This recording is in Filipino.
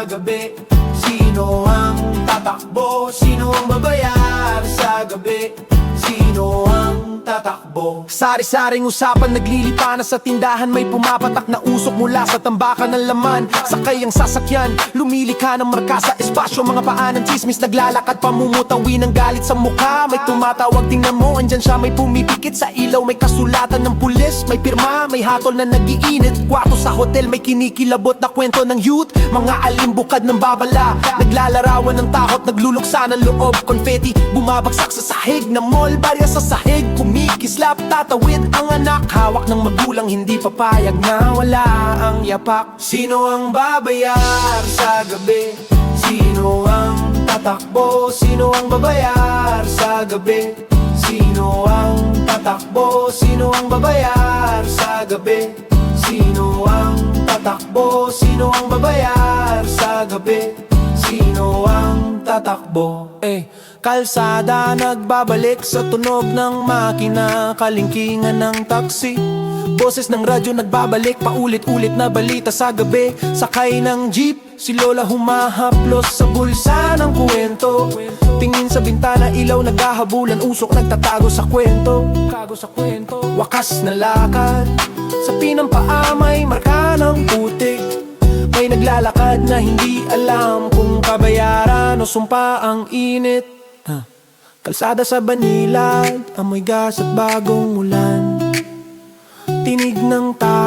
sa gabi? Sino ang tatakbo? Sino ang babayar sa gabi? Sino ang tatakbo? Sari-saring usapan, naglilipana sa tindahan. May pumapatak na usok mula sa tambakan ng laman. Sakay ang sasakyan, lumilika ng marka sa espasyo. Mga paanan chismis, naglalakad, pamumutawi ng galit sa mukha. May tumatawag, tingnan mo, andyan siya. May pumipikit sa ilaw, may kasulatan ng pulis. May pirma, may hatol na nagiinit. Kwarto sa hotel, may kinikilabot na kwento ng youth. Mga alimbukad ng babala, naglalarawan ng takot, nagluluksa ng loob. Confetti, bumabagsak sa sahig na mall. Barya sa sahig, kumikislap, tatawid ang anak. Hawak ng magulang, hindi papayag na wala ang yapak. Sino ang babayar sa gabi? Sino ang tatakbo? Sino ang babayar sa gabi? Sino ang tatakbo? Sino ang babayar sa gabi? Sino ang tatakbo? Sino ang babayar sa gabi? Sino ang tatakbo? Kalsada nagbabalik sa tunog ng makina, kalingkingan ng taxi. Boses ng radyo nagbabalik, paulit-ulit na balita sa gabi. Sakay ng jeep, si Lola humahaplos sa bulsa ng kwento. Tingin sa bintana, ilaw naghahabulan, usok nagtatago sa kwento. Wakas na lakad, sa pinampaa may marka ng putik. May naglalakad na hindi alam kung kabayaran o sumpa ang init. Kalsada sa Banilad, amoy gas at bagong ulan. Tinig ng tao